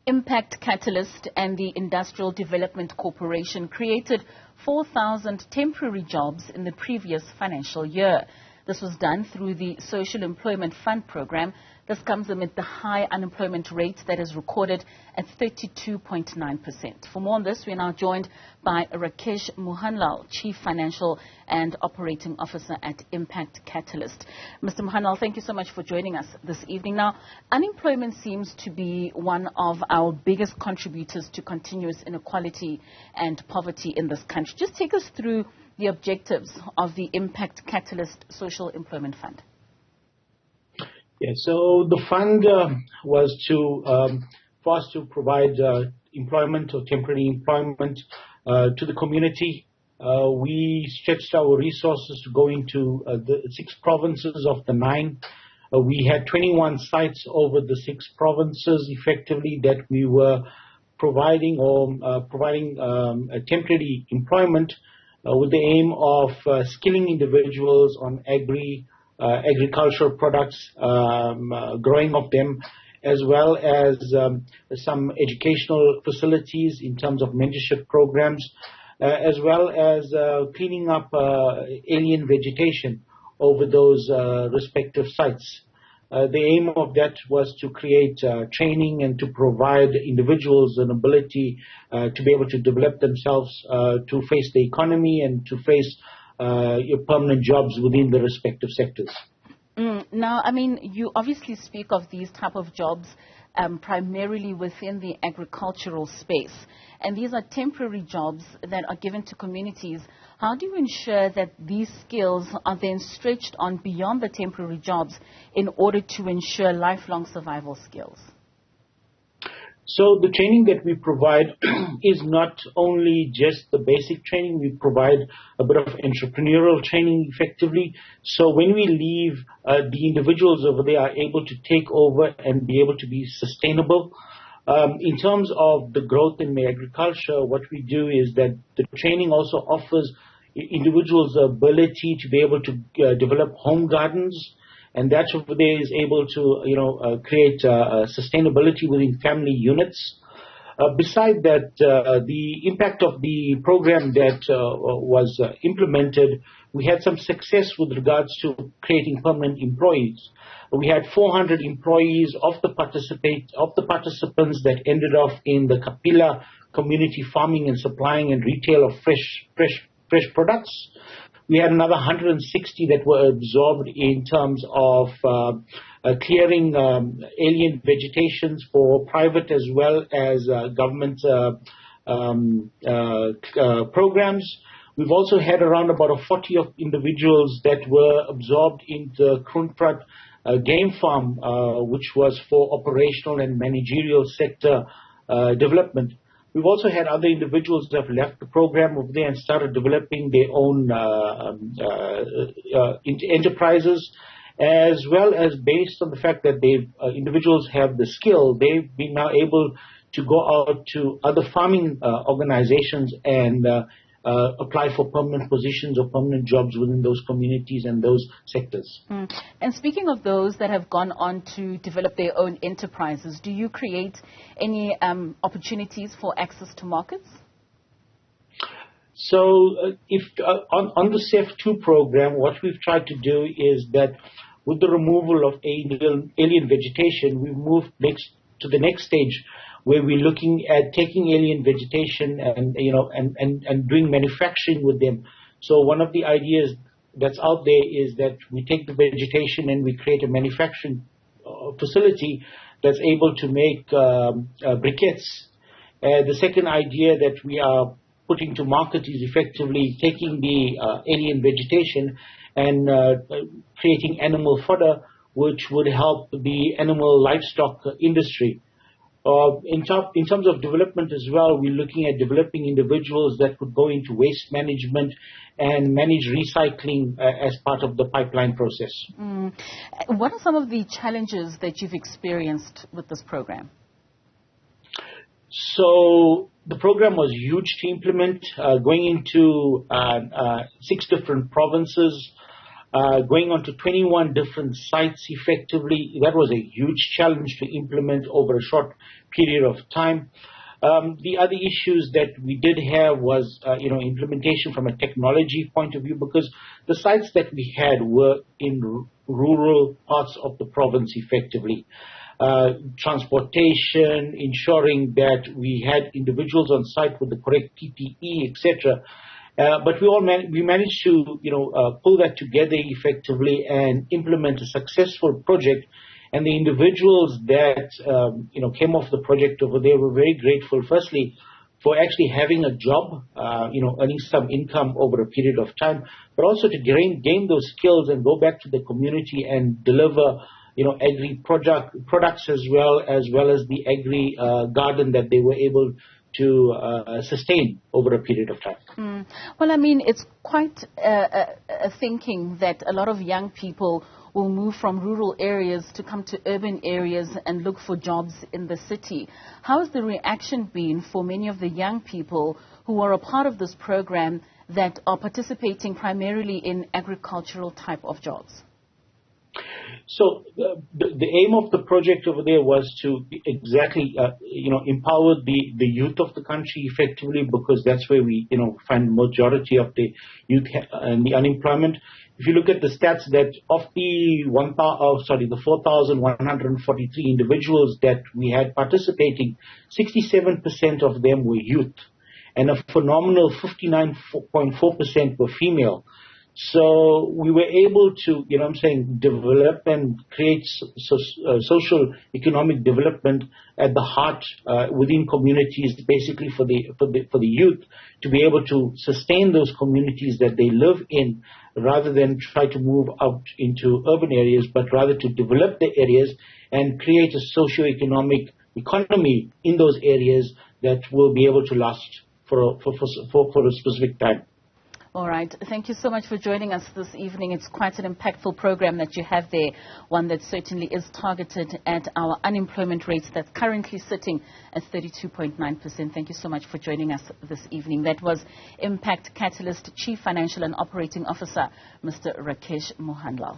Impact Catalyst and the Industrial Development Corporation created 4,000 temporary jobs in the previous financial year. This was done through the Social Employment Fund program. This comes amid the high unemployment rate that is recorded at 32.9%. For more on this, we are now joined by Rakesh Mohanlal, Chief Financial and Operating Officer at Impact Catalyst. Mr. Mohanlal, thank you so much for joining us this evening. Now, unemployment seems to be one of our biggest contributors to continuous inequality and poverty in this country. Just take us through the objectives of the Impact Catalyst Social Employment Fund. Yeah, so the fund was for us to provide employment or temporary employment to the community. We stretched our resources to go into the 6 provinces of the 9. We had 21 sites over the 6 provinces effectively that we were providing temporary employment with the aim of skilling individuals on agricultural products, growing of them, as well as some educational facilities in terms of mentorship programs, as well as cleaning up alien vegetation over those respective sites. The aim of that was to create training and to provide individuals an ability to be able to develop themselves, to face the economy and to face permanent jobs within the respective sectors. Now, I mean, you obviously speak of these type of jobs primarily within the agricultural space, and these are temporary jobs that are given to communities. How do you ensure that these skills are then stretched on beyond the temporary jobs in order to ensure lifelong survival skills? So the training that we provide is not only just the basic training. We provide a bit of entrepreneurial training effectively. So when we leave, the individuals over there are able to take over and be able to be sustainable. In terms of the growth in the agriculture, what we do is that the training also offers individuals the ability to be able to develop home gardens. And that over there is able to, create sustainability within family units. Beside that, the impact of the program that was implemented, we had some success with regards to creating permanent employees. We had 400 employees of the participants that ended off in the Kapila community farming and supplying and retail of fresh products. We had another 160 that were absorbed in terms of clearing alien vegetations for private as well as government programs. We've also had around about 40 of individuals that were absorbed in the Kruntprat game farm, which was for operational and managerial sector development. We've also had other individuals that have left the program over there and started developing their own enterprises, as well as based on the fact that individuals have the skill, they've been now able to go out to other farming organizations and apply for permanent positions or permanent jobs within those communities and those sectors. And speaking of those that have gone on to develop their own enterprises, do you create any opportunities for access to markets? So on the SEF2 program, what we've tried to do is that with the removal of alien vegetation, we've moved to the next stage, where we're looking at taking alien vegetation and doing manufacturing with them. So one of the ideas that's out there is that we take the vegetation and we create a manufacturing facility that's able to make briquettes. The second idea that we are putting to market is effectively taking the alien vegetation and creating animal fodder, which would help the animal livestock industry. In terms of development as well, we're looking at developing individuals that could go into waste management and manage recycling as part of the pipeline process. What are some of the challenges that you've experienced with this program? So the program was huge to implement, going into 6 different provinces. going on to 21 different sites effectively. That was a huge challenge to implement over a short period of time. The other issues that we did have was, implementation from a technology point of view, because the sites that we had were in rural parts of the province effectively. Transportation, ensuring that we had individuals on site with the correct PPE, etc. But we managed to, pull that together effectively and implement a successful project. And the individuals that, came off the project over there were very grateful, firstly, for actually having a job, earning some income over a period of time, but also to gain those skills and go back to the community and deliver, agri products as well as the agri garden that they were able to sustain over a period of time. Well, I mean, it's quite a thinking that a lot of young people will move from rural areas to come to urban areas and look for jobs in the city. How has the reaction been for many of the young people who are a part of this program that are participating primarily in agricultural type of jobs? So the aim of the project over there was to exactly, empower the youth of the country effectively, because that's where we, find majority of the youth and the unemployment. If you look at the stats that of the 4,143 individuals that we had participating, 67% of them were youth, and a phenomenal 59.4% were female. So we were able to, develop and create social economic development at the heart within communities, basically for the youth to be able to sustain those communities that they live in, rather than try to move out into urban areas, but rather to develop the areas and create a socio-economic economy in those areas that will be able to last for a specific time. All right. Thank you so much for joining us this evening. It's quite an impactful program that you have there, one that certainly is targeted at our unemployment rates that's currently sitting at 32.9%. Thank you so much for joining us this evening. That was Impact Catalyst Chief Financial and Operating Officer, Mr. Rakesh Mohanlal.